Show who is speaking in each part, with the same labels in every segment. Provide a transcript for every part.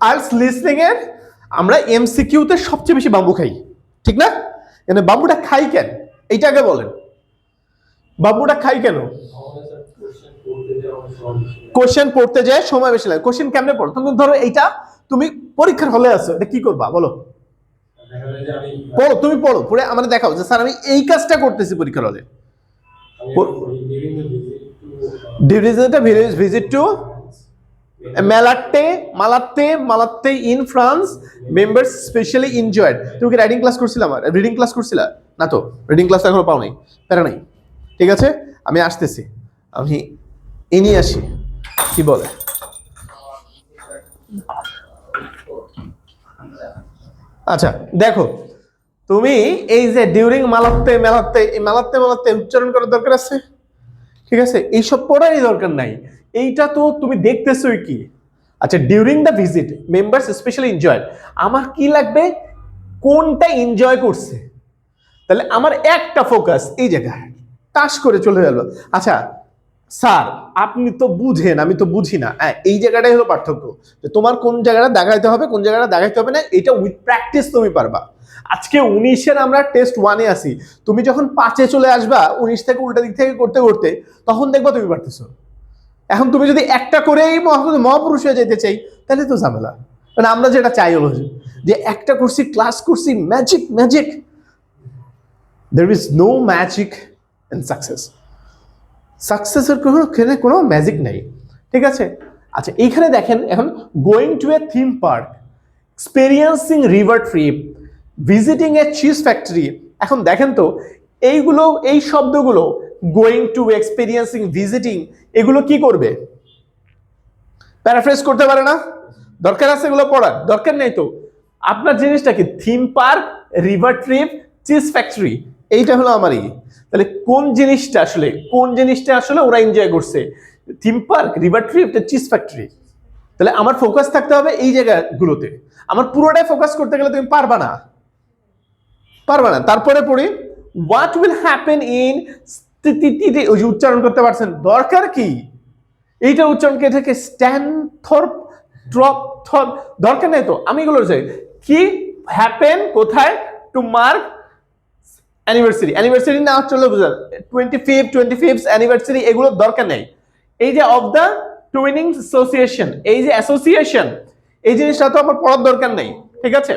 Speaker 1: IELTS listening এর আমরা এমসিকিউতে সবচেয়ে বেশি বাম্বু খাই, ঠিক না? মানে বাম্বুটা খাই কেন, এইটা আগে বলেন। বাম্বুটা খাই কেন? কোশ্চেন পড়তে যায় সময় বেশি লাগে। কোশ্চেন কেমনে পড়ো? তুমি ধরো এইটা তুমি পরীক্ষার হলে আছো, এটা কি করবা বলো? পড়ো, তুমি পড়ো, পড়ে আমাদের দেখাও যে স্যার আমি এই কাজটা করতেছি পরীক্ষার হলে। ভিজিট টু মালাত্তে in France, members specially enjoyed. তুমি কি রাইডিং ক্লাস করছিলা? আমার রিডিং ক্লাস করছিলা না? তো রিডিং ক্লাস এখনো পাও নাই, প্যারা নাই, ঠিক আছে? আমি আসতেছি, আমি ইনি আসি, কি বলে? আচ্ছা দেখো, তুমি এই যে ডিউরিং মালাত্তে উচ্চারণ করার দরকার আছে, ঠিক আছে? এইসব পড়ারই দরকার নাই, এইটা তো তুমি দেখতেছোই কি। আচ্ছা, during the visit members specially enjoyed, আমার কি লাগবে? কোনটা এনজয় করছে? তাহলে আমার একটা ফোকাস এই জায়গায় টাচ করে চলে গেল। আচ্ছা স্যার আপনি তো বুঝেন, আমি তো বুঝি না, এই জায়গাটাই হলো পার্থক্য, যে তোমার কোন জায়গাটা দেখাইতে হবে, কোন জায়গাটা দেখাইতে হবে না, এটা উইথ প্র্যাকটিস তুমি পারবা। আজকে 19-এর আমরা টেস্ট 1-এ আসি, তুমি যখন 5-এ চলে আসবা 19 থেকে উল্টা দিক থেকে করতে করতে, তখন দেখবা তুমি পারতেছো। এখন তুমি যদি একটা করেই মহাপুরুষ হয়ে যেতে চাই, তাহলে তো ঝামেলা। মানে আমরা যেটা চাই হলো যে একটা করছি, ক্লাস করছি, magic, there is no magic in সাকসেসের কোনো ম্যাজিক নাই, ঠিক আছে? আচ্ছা এইখানে দেখেন, এখন going to A theme park, experiencing river trip, visiting A cheese factory. এখন দেখেন তো এইগুলো, এই শব্দগুলো গোয়িং টু, এক্সপেরিয়েন্সিং, ভিজিটিং, এগুলো কি করবে? প্যারাফ্রেজ করতে পারে না? দরকার আছে এগুলো পড়ার? দরকার নেই তো। আপনার জিনিসটা কি? Theme park, river trip, cheese factory, এইটা হলো আমারই। তাহলে কোন জিনিসটা আসলে ওরা এনজয় করছে? Theme park, river trip, cheese factory. তাহলে আমার ফোকাস থাকতে হবে এই জায়গাগুলোতে। আমার পুরোটাই ফোকাস করতে গেলে তুমি পারবা না। তারপরে পড়ি, হোয়াট উইল হ্যাপেন ইন, ওই যে উচ্চারণ করতে পারছেন, দরকার কি? এইটা উচ্চারণকে থেকে স্ট্যানথর্প, ট্রপথর্প, দরকার নেই তো। আমি এগুলো চাই কি হ্যাপেন কোথায়? টু মার্ক অ্যানিভার্সারি না চলে বুঝা, 25th অ্যানিভার্সারি, এগুলো দরকার নেই। এই যে অফ দ্য টুইনিং অ্যাসোসিয়েশন, এই যে অ্যাসোসিয়েশন, এই জিনিসটা তো আমার পড়ার দরকার নেই, ঠিক আছে?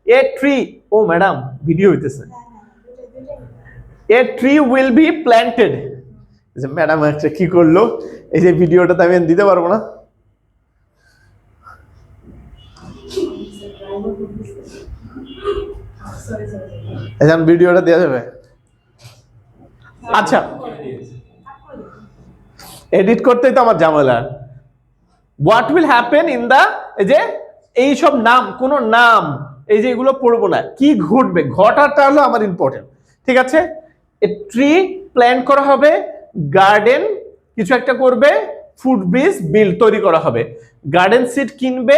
Speaker 1: এ ট্রি, ও ম্যাডাম ভিডিও হইতেছে, a tree will be planted. Madam একটা কি করলো, এই যে ভিডিওটা তো আমি দিতে পারবো না। এখন ভিডিওটা দেওয়া যাবে? আচ্ছা এডিট করতেই তো আমার ঝামেলা। What will happen in the, এই যে এইসব নাম, কোন নাম, এই যে এগুলো পড়বো না, কি ঘটবে, ঘটাটা হলো আমার ইম্পর্টেন্ট, ঠিক আছে? ট্রি প্ল্যান করা হবে, গার্ডেন কিছু একটা করবে, ফুড ব্রিজ বিল তৈরি করা হবে, গার্ডেন সিট কিনবে,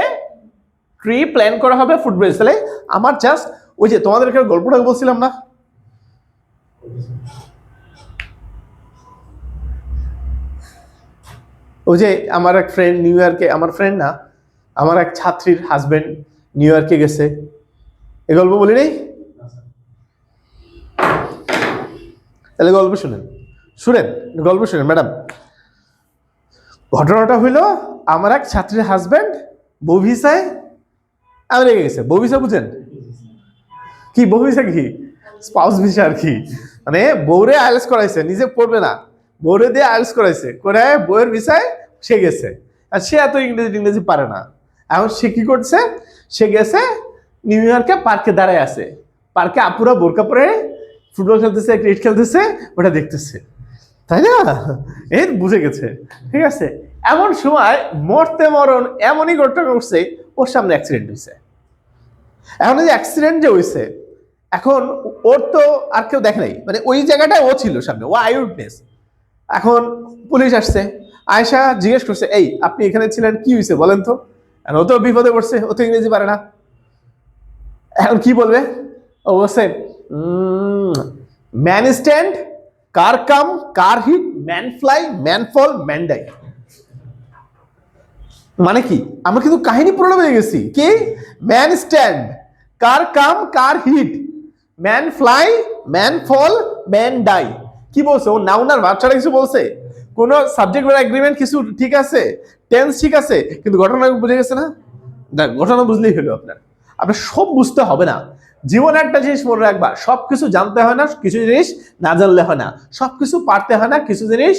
Speaker 1: ট্রি প্ল্যান করা হবে, ফুড ব্রিজ। তাহলে আমার জাস্ট ওই যে তোমাদেরকে গল্পটা বলছিলাম না, ওই যে আমার এক ফ্রেন্ড নিউ ইয়র্কে, আমার ফ্রেন্ড না, আমার এক ছাত্রীর হাজবেন্ড নিউ ইয়র্কে গেছে, এই গল্প বলি নেই? তাহলে গল্প শুনেন ম্যাডাম। ঘটনাটা হইল, আমার এক ছাত্রীর হাজবেন্ড বউ ভিসায় আমেরিকা গেছে। বউ ভিসা বুঝেন কি? বউ ভিসা কি? স্পাউস ভিসা আর কি। মানে বউরে আইএলটিএস করাইছে, নিজে পড়বে না, বউরে দিয়ে আইএলটিএস করাইছে, করে বউয়ের ভিসায় সে গেছে। আর সে এত ইংরেজি পারে না। এখন সে কি করছে? সে গেছে নিউ ইয়র্কে, পার্কে দাঁড়ায় আছে, পার্কে আপুরা বোরকা পরে ফুটবল খেলতেছে, ক্রিকেট খেলতেছে, ওটা দেখতেছে, তাই না? এই বুঝে গেছে, ঠিক আছে? এমন সময় মরতে মরণ এমনই ঘটনা ঘটছে, ওর সামনে অ্যাক্সিডেন্ট হয়েছে। এখন এই অ্যাক্সিডেন্ট যে হয়েছে, এখন ওর তো আর কেউ দেখে নাই, মানে ওই জায়গাটায় ও ছিল সামনে, ও আই উইটনেস। এখন পুলিশ আসছে, আয়সা জিজ্ঞেস করছে, এই আপনি এখানে ছিলেন, কি হয়েছে বলেন তো? ও তো বিপদে পড়ছে, ও তো ইংরেজি পারে না। এখন কি বলবে? ও বলছে ম্যান স্ট্যান্ড, কার কাম, কার হিট, ম্যান ফ্লাই, ম্যান ফল, ম্যান ডাই। মানে কি, আমরা কিন্তু কাহিনী পুরোনো পেয়ে গেছি। কি, ম্যান স্ট্যান্ড, কার কাম কার হিট, ম্যান ফ্লাই ম্যান ফল ম্যান ডাই। কি বলছে ও, নাউন আর ভার্ব ছাড়া কিছু বলছে? কোন সাবজেক্ট বা এগ্রিমেন্ট কিছু ঠিক আছে, টেন্স ঠিক আছে, কিন্তু ঘটনা বুঝে গেছে না? ঘটনা বুঝলেই হলো আপনার, আপনার সব বুঝতে হবে না। জীবনে একটা জিনিস মনে রাখবা, সবকিছু জানতে হয় না, কিছু জিনিস না জানলে হয় না, সবকিছু পারতে হয় না, কিছু জিনিস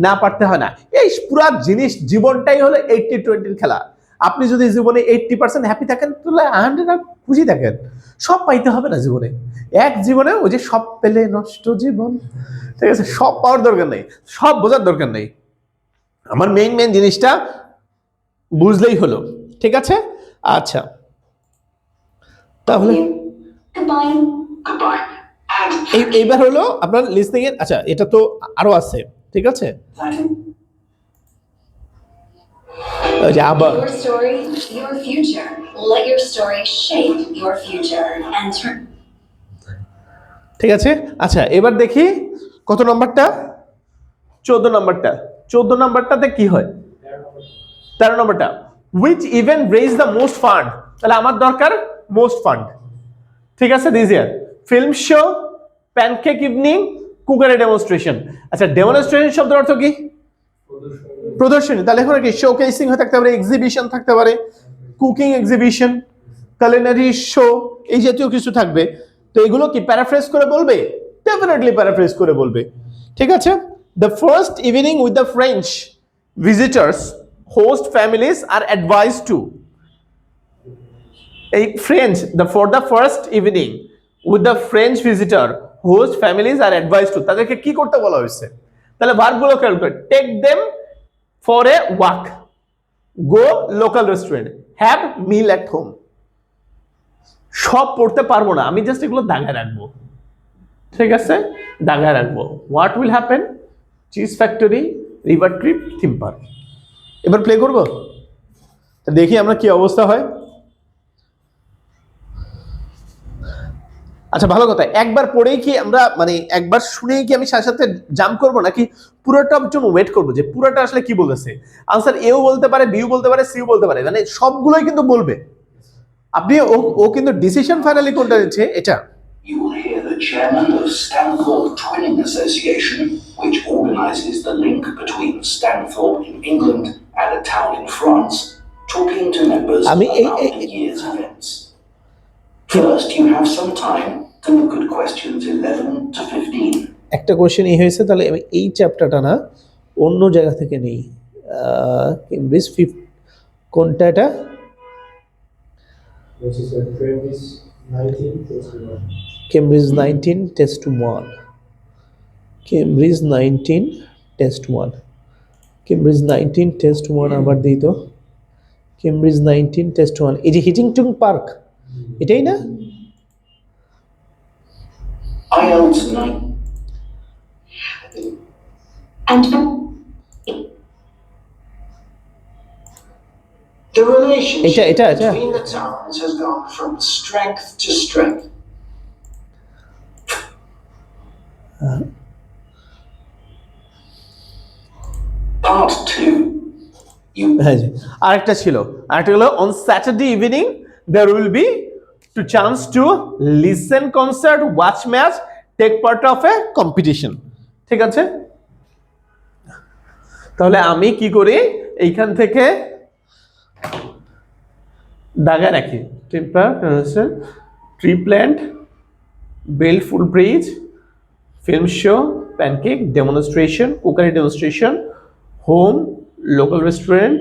Speaker 1: না পারতে হয় না। এই পুরা জিনিস, জীবনটাই হলো 80-20 খেলা। আপনি যদি জীবনে 80% হ্যাপি থাকেন, তাহলে 100 খুশি থাকেন। সব পাইতে হবে না জীবনে, এক জীবনে ওই যে সব পেলে নষ্ট জীবন, ঠিক আছে? সব পাওয়ার দরকার নেই, সব বোঝার দরকার নেই, আমার মেইন মেইন জিনিসটা বুঝলেই হলো, ঠিক আছে? আচ্ছা, তাহলে এইবার হলো আপনার লিসনিং এর। আচ্ছা, এটা তো আরো আছে, ঠিক আছে? আবার
Speaker 2: Your story, your future. Let your story shape your future and turn.
Speaker 1: ঠিক আছে। আচ্ছা, এবার দেখি কত নম্বরটা, 14 নম্বরটা। 14 নম্বরটাতে কি হয়? 13 নম্বরটা, which event raise the most fund? তাহলে আমার দরকার মোস্ট ফান্ড, ঠিক আছে? This year film show, pancake evening, কুকারে ডেমনস্ট্রেশন। আচ্ছা, ডেমনস্ট্রেশন শব্দের অর্থ কি? প্রদর্শনী। তাহলে এখানে কি শোকেসিং হয়ে থাকতে পারে, এক্সিবিশন থাকতে পারে, কুকিং এক্সিবিশন, কালিনারি শো, এই জাতীয় কিছু থাকবে। তো এগুলো কি প্যারাফ্রেজ করে বলবে? ডেফিনেটলি প্যারাফ্রেজ করে বলবে, ঠিক আছে? The first evening with the French visitors host families are advise to. এই French, for the first evening with the French visitor host families are advise to, তাদেরকে কি করতে বলা হয়েছে? তাহলে ভার্বগুলো খেয়াল করে, take them for a walk, go local restaurant, have meal at home. সব পড়তে পারবো না আমি, জাস্ট এগুলো দাগায় রাখবো, ঠিক আছে? দাগায় রাখবো। What will happen, cheese factory, river trip, theme park. এবার প্লে করবো, দেখি আমরা কি অবস্থা হয়। আচ্ছা, ভালো কথা, একবার পড়েই কি আমরা, মানে একবার শুনেই কি আমি সাথে সাথে জাম্প করবো, নাকি পুরোটার জন্য ওয়েট করবো যে পুরোটা আসলে কি বলেছে? আনসার এও বলতে পারে, বিও বলতে পারে, সিও বলতে পারে, মানে সবগুলোই কিন্তু বলবে। আপনি ও কিন্তু ডিসিশন ফাইনালি কোনটা নিচ্ছে এটা।
Speaker 3: You will hear the chairman of Stanthorpe Twinning Association, which organises the link between Stanthorpe in England and a town in France, talking to members about the year's events. First, you have some time to look at questions 11 to 15.
Speaker 1: একটা question এই হয়েছে, তাহলে আমি এই চ্যাপ্টারটা না অন্য জায়গা থেকে নেই। কেমব্রিজ কোনটা এটা? Cambridge 19 test 1, Cambridge 19 test 1, Cambridge 19 test 1 আবার দিই তো, কেমব্রিজ 19 টেস্ট 1, এই যে হিটিংটন পার্ক, এটাই না?
Speaker 3: IELTS 9.
Speaker 2: And
Speaker 3: The relationship
Speaker 1: এটা
Speaker 3: between the towns has gone from strength to strength. Part 2.
Speaker 1: আরেকটা ছিল, আরেকটা হলো on Saturday evening there will be two chance to listen concert, watch match, take part of a competition, ঠিক আছে? তাহলে আমি কি করি, এইখান থেকে দাগা রাখি, tree plant, bellful bridge, film show, pancake demonstration, cookery demonstration, home, local restaurant,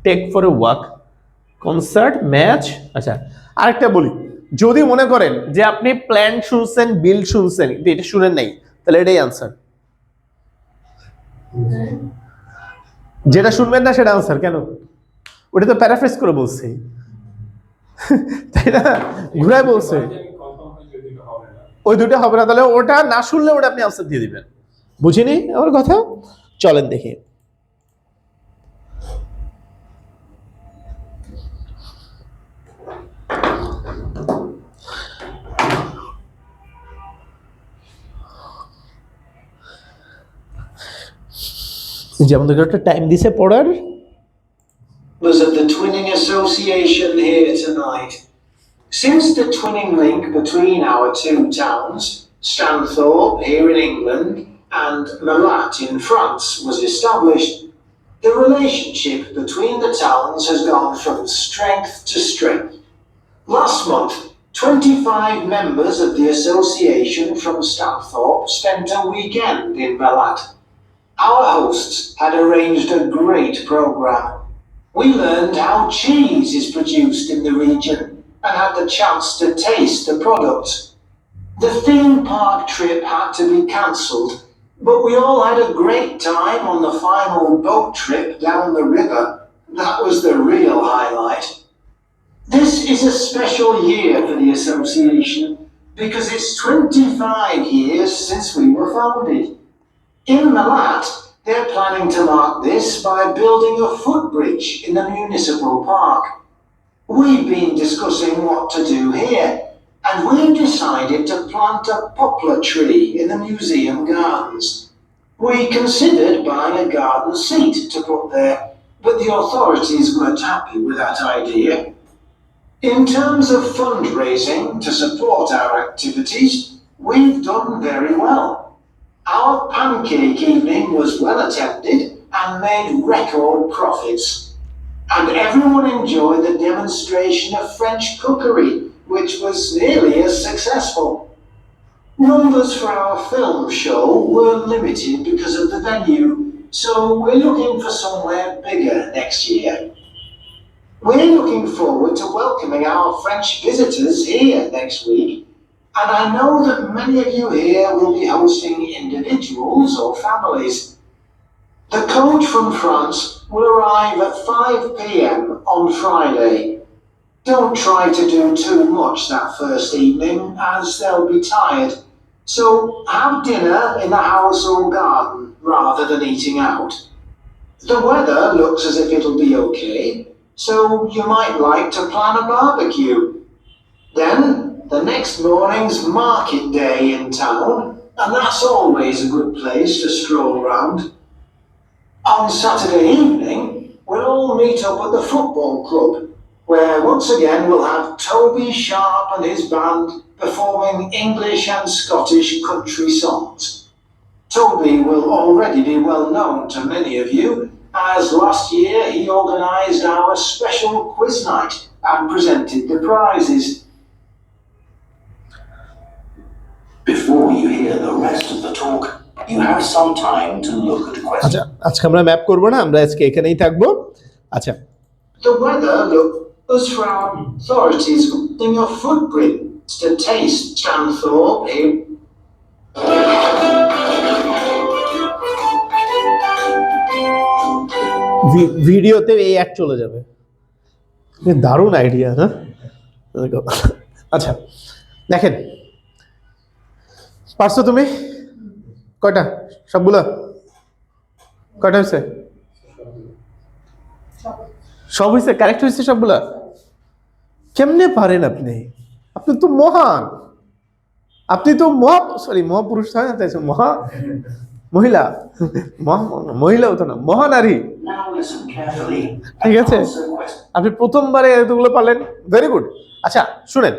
Speaker 1: take for a walk, concert, match. আচ্ছা, আরেকটা বলি, যদি মনে করেন যে আপনি প্ল্যান শুনছেন, বিল শুনছেন, কিন্তু এটা শুনেন নাই, তাহলে এটাই আনসার। যেটা শুনবেন না সেটা আনসার কেন? ওটা তো প্যারাফ্রেজ করে বলছে, তাই না? ঘুরায় বলছে, ওই দুটো হবে না, তাহলে ওটা না শুনলে ওটা আপনি আনসার দিয়ে দিবেন। বুঝিনি আমার কথা? চলেন দেখি। যেমন একটা টাইম দিছে পড়ার,
Speaker 4: Twinning Association here tonight. Since the twinning link between our two towns, Stanthorpe here in England and Malat in France, was established, the relationship between the towns has gone from strength to strength. Last month, 25 members of the association from Stanthorpe spent a weekend in Malat. Our hosts had arranged a great program. We learned how cheese is produced in the region and had the chance to taste the products. The theme park trip had to be cancelled, but we all had a great time on the final boat trip down the river. That was the real highlight. This is a special year for the association because it's 25 years since we were founded. In Malat, they're planning to mark this by building a footbridge in the municipal park. We've been discussing what to do here, and we've decided to plant a poplar tree in the museum gardens. We considered buying a garden seat to put there, but the authorities weren't happy with that idea. In terms of fundraising to support our activities, we've done very well. Our pancake evening was well attended and made record profits. And everyone enjoyed the demonstration of French cookery, which was nearly as successful. Numbers for our film show were limited because of the venue, so we're looking for somewhere bigger next year. We're looking forward to welcoming our French visitors here next week, and I know that many of you here will be hosting individuals or families. The coach from France will arrive at 5 p.m. on Friday. Don't try to do too much that first evening, as they'll be tired. So have dinner in the house or garden rather than eating out. The weather looks as if it'll be okay, so you might like to plan a barbecue. Then, the next morning's market day in town, and that's always a good place to stroll around. On Saturday evening, we'll all meet up at the football club, where once again we'll have Toby Sharp and his band performing English and Scottish country songs. Toby will already be well known to many of you, as last year he organised our special quiz night and presented the prizes.
Speaker 3: Before you hear the rest of the talk, you have some time to look at questions.
Speaker 1: আচ্ছা আজকে আমরা map করব না, আমরা আজকে এখানেই থাকবো। আচ্ছা
Speaker 4: The weather looks for our authorities in your footprints to taste Stanthorpe here.
Speaker 1: ভিডিওতে এই অ্যাড চলে যাবে, দারুণ আইডিয়া না? আচ্ছা দেখেন, পারছো তুমি? কয়টা? সবগুলো? কয়টা হয়েছে? সব হয়েছে? কারেক্ট হয়েছে সবগুলা? কেমনে পারেন আপনি? আপনি তো মহান, আপনি তো মহাপুরুষ হয় না, তাই মহিলা, মহিলাও তো না, মহানারী।
Speaker 3: Now listen carefully
Speaker 1: ঠিক
Speaker 3: and
Speaker 1: আছে,
Speaker 3: answer questions.
Speaker 1: আপনি প্রথমবারে এতগুলো পারলেন, ভেরি গুড। আচ্ছা শুনেন,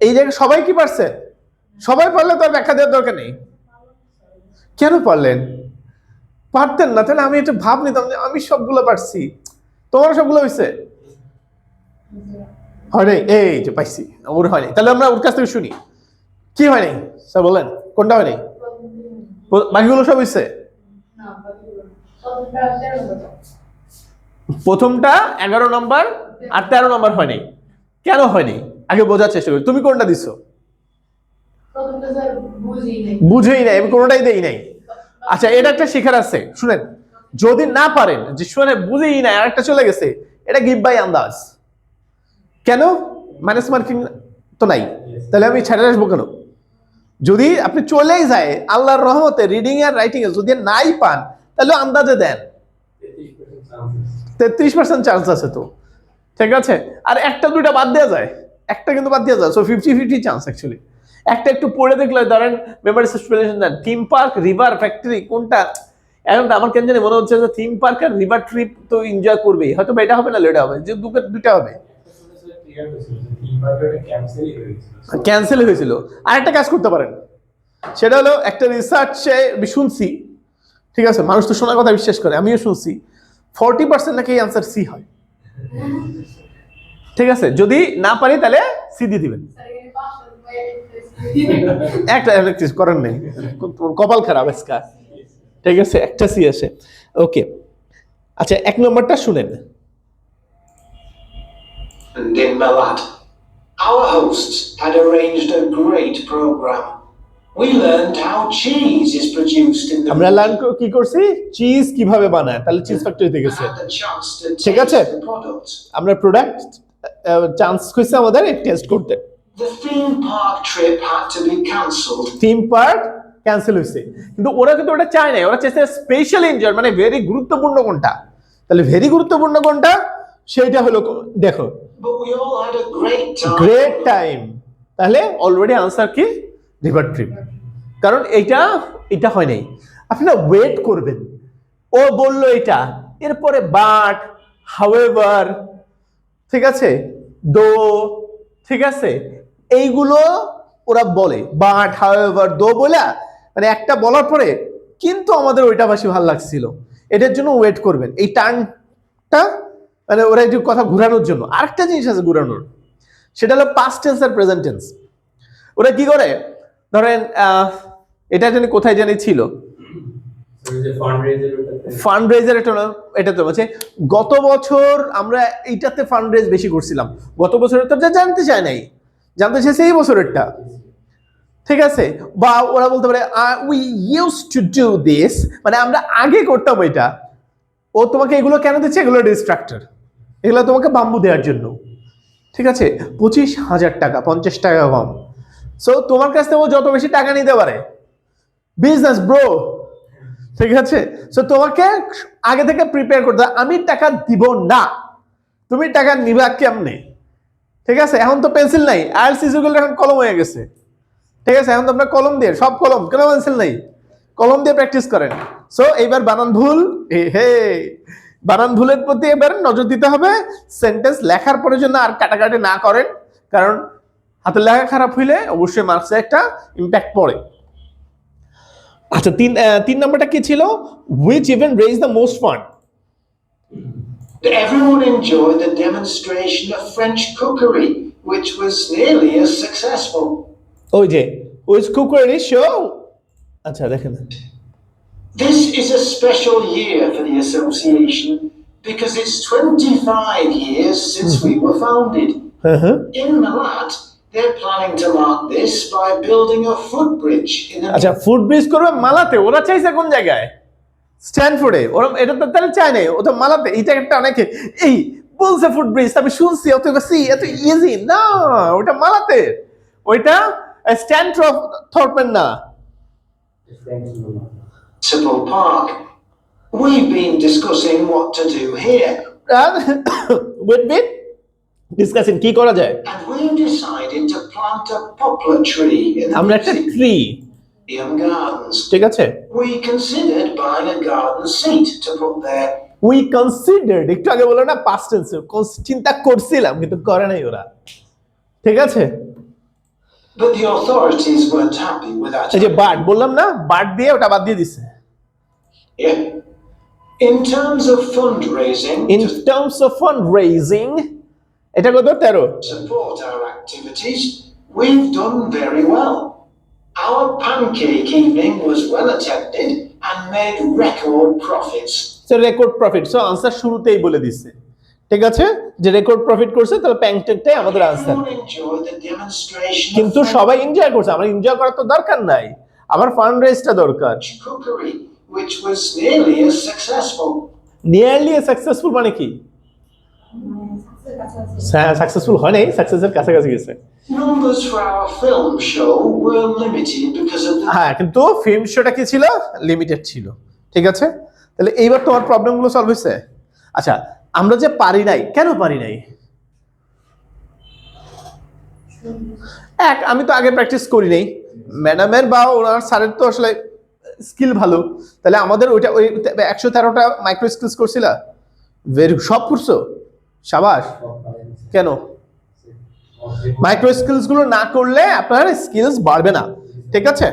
Speaker 1: এই জায়গায় সবাই কি পারছে? সবাই পারলে তো আর ব্যাখ্যা দেওয়ার দরকার নেই। কেন পারলেন? পারতেন না, তাহলে আমি এটা ভাব নিতাম যে আমি সবগুলো পারছি। তোমার সবগুলো হয়েছে? হয় নাই? এই যে পাইছি, ওর হয় নাই। তাহলে আমরা ওর কাছ থেকে শুনি কি হয় নাই। স্যার বলেন কোনটা হয় নাই? বাকিগুলো সব হয়েছে? প্রথমটা 11 নম্বর আর 13 নম্বর হয় নাই। কেন হয় নাই আগে বোঝার চেষ্টা করি। তুমি কোনটা দিছো? বুঝেই নাই, আমি কোনোটাই দেই নাই। আচ্ছা এটা একটা শিখার আছে, শুনেন, যদি না পারেন যে শুনে বুঝেই নাই আর একটা চলে গেছে, এটা গিভ বাই আন্দাজ। কেন? মাইনাস মার্কিং তো নাই, তাহলে আমি ছেড়ে আসবো কেন? যদি আপনি চলেই যায় আল্লাহর রহমতে রিডিং আর রাইটিং এ যদি নাই পান, তাহলে আন্দাজে দেন। 33% চান্স আছে তো, ঠিক আছে। আর একটা দুইটা বাদ দেওয়া যায়, একটা কিন্তু বাদ দেওয়া যায়, সো 50-50 চান্স অ্যাকচুয়ালি। একটা একটু পড়ে দেখলে ধরেন মেমোরি সাসপেনশন দেন, থিম পার্ক, রিভার, ফ্যাক্টরি কোনটা, এখন তো আমার কেন জানি মনে হচ্ছে যে থিম পার্ক আর রিভার ট্রিপ তো এনজয় করবেই, হয়তো বা এটা হবে না এটা হবে, যে দুটা হবে। ক্যান্সেল হয়েছিল। আর একটা কাজ করতে পারেন, সেটা হলো একটা রিসার্চে শুনছি, ঠিক আছে, মানুষ তো শোনার কথা বিশ্বাস করে, আমিও শুনছি 40% নাকি আনসার সি হয়। ঠিক আছে, যদি না পারি তাহলে সি দিয়ে দিবেন, একটা কিছু করার নেই, কপাল খারাপ আজকে। ঠিক আছে, একটা সি আসে। ওকে, আচ্ছা 1 নম্বরটা শুনেন।
Speaker 4: And in Malat, our hosts had arranged a great program. We learned how cheese is produced in the
Speaker 1: আমরা লার্ন কি করছি, চিজ কিভাবে বানায়, তাহলে চিজ ফ্যাক্টরিতে
Speaker 4: and
Speaker 1: গেছে।
Speaker 4: had the chance to
Speaker 1: ঠিক
Speaker 4: taste
Speaker 1: আছে,
Speaker 4: the product.
Speaker 1: আমরা প্রোডাক্ট চান্স হয়েছে আমাদের টেস্ট করতে।
Speaker 4: The theme park trip had to be cancelled.
Speaker 1: Theme park cancel হয়েছে, কিন্তু ওরা কিন্তু ওটা চায় না, ওরা চাইছে স্পেশাল এনজয়, মানে ভেরি গুরুত্বপূর্ণ কোনটা, তাহলে ভেরি গুরুত্বপূর্ণ কোনটা সেইটা হলো দেখো
Speaker 4: But we all had a great time.
Speaker 1: Great time, তাহলে অলরেডি আনসার কি রিভার ট্রিপ, কারণ এটা হয় নাই। আপনারা ওয়েট করবেন, ও বললো এটা, এরপরে বাট, হাউএভার, ঠিক আছে, দো, ঠিক আছে, এইগুলো ওরা বলে, বাট হাউএভার দো বলা, মানে একটা বলার পরে কিন্তু আমাদের ওইটা বেশি ভালো লাগছিল, এটার জন্য ওয়েট করবেন। এই টার্নটা মানে ওরা একটু কথা ঘুরানোর জন্য আরেকটা জিনিস আছে ঘুরানোর, সেটা হলো পাস্ট টেন্স আর প্রেজেন্ট টেন্স। ওরা কি করে, ধরেন এটা জানি কোথায় জানি ছিল, ফান্ড রেজার, এটা তো বলছে গত বছর আমরা এইটাতে ফান্ড রেজ বেশি করছিলাম, গত বছরের তো জানতে চায় নাই, জানতে চাইছে এই বছরেরটা। ঠিক আছে, বা ওরা বলতে পারে we use to do this, মানে আমরা আগে করতাম এটা। ও তোমাকে এগুলো কেন দিচ্ছে, এগুলো ডিস্ট্রাক্টর, এগুলো তোমাকে বাম্বু দেওয়ার জন্য। ঠিক আছে, 25,000 টাকা, 50 টাকা কম। সো তোমার কাছ থেকে ও যত বেশি টাকা নিতে পারে, বিজনেস ব্রো। ঠিক আছে, সো তোমাকে আগে থেকে প্রিপেয়ার করতে হবে, আমি টাকা দিব না, তুমি টাকা নিবা কেমনে। ঠিক আছে, এখন তো পেন্সিল নাই, আইএলটিএস সিজুগুলো এখন কলম হয়ে গেছে। ঠিক আছে, এখন তো আপনার কলম দিয়ে, সব কলম, কেন পেন্সিল নাই, কলম দিয়ে প্র্যাকটিস করেন। সো এইবার বানান ভুল, হে বানান ভুলের প্রতি এবার নজর দিতে হবে। সেন্টেন্স লেখার পরে জন্য আর কাটাকাটি না করেন, কারণ হাতের লেখা খারাপ হইলে অবশ্যই মার্কসে একটা ইম্প্যাক্ট পড়ে। আচ্ছা, তিন নম্বরটা কি ছিল, which event raised the most fun?
Speaker 4: Everyone enjoyed the demonstration of French cookery, which was nearly as successful.
Speaker 1: ওই যে which cookery show, আচ্ছা দেখেন,
Speaker 4: This is a special year for the association because it's 25 years since we were founded. In Malat, they're planning to mark this by building a footbridge in the
Speaker 1: আচ্ছা food bridge করবে মালাতে, ওরা চাইছে কোন জায়গায়, স্ট্যানফোর্ডে, ওরা এটা তো তাহলে চায় নাই, ও তো মালাতে। এইটা একটা অনেকে এই বলছে ফুড ব্রিজ, তবে শুনছি অত এত ইজি না, ওটা মালাতে, ওইটা স্ট্যানথর্পের না।
Speaker 4: Municipal Park. We've been discussing what to do here,
Speaker 1: wait discussion কি করা যায়,
Speaker 4: and we've decided to plant a poplar tree in the
Speaker 1: আমরা একটা ট্রি,
Speaker 4: museum gardens.
Speaker 1: ঠিক আছে,
Speaker 4: We considered buying a garden seat to put there.
Speaker 1: We considered, একটু আগে বলো না পাস্ট টেন্সে, চিন্তা করছিলাম কিন্তু করে নাই ওরা। ঠিক আছে,
Speaker 4: But the authorities weren't happy with that.
Speaker 1: এই যে বার্ড বললাম না, বার্ড দিয়ে ওটা বাদ দিয়ে দিছে।
Speaker 4: Yeah. In terms of fundraising
Speaker 1: in terms of fund raising, এটা কত 13।
Speaker 4: to support our activities, we've done very well. Our pancake evening was well attended and made record profits.
Speaker 1: So record profit, so answer শুরুতেই বলে দিছে। ঠিক আছে, যে record profit করছে, তাহলে প্যাংটেকটাই আমাদের answer.
Speaker 4: Everyone enjoyed the demonstration
Speaker 1: কিন্তু
Speaker 4: of
Speaker 1: সবাই এনজয় করছে, আমার এনজয় করার তো দরকার নাই, আমার ফান্ড রেজটা দরকার।
Speaker 4: French cookery, which was nearly as successful.
Speaker 1: Nearly successful মানে কি, সাকসেসফুল হয় নাই, সাকসেসের কাছাকাছি গেছে।
Speaker 4: Numbers for our film show were limited because of the
Speaker 1: হ্যাঁ, কিন্তু ফিল্ম শোটা কি ছিল, লিমিটেড ছিল। ঠিক আছে, তাহলে এইবার তোমার প্রবলেমগুলো সলভ হয়েছে। আচ্ছা, আমরা যে পারি নাই, কেন পারি নাই, আমি তো আগে প্র্যাকটিস করি নাই, ম্যাডামের বা ওনার স্যারের তো আসলে স্কিল ভালো, তাহলে আমাদের ওইটা ওই 113টা মাইক্রো স্কিলস করছিলা, ভেরি সব করছো, সাবাস। কেন? মাইক্রো স্কিলস গুলো না করলে আপনার স্কিলস বাড়বে না, ঠিক আছে।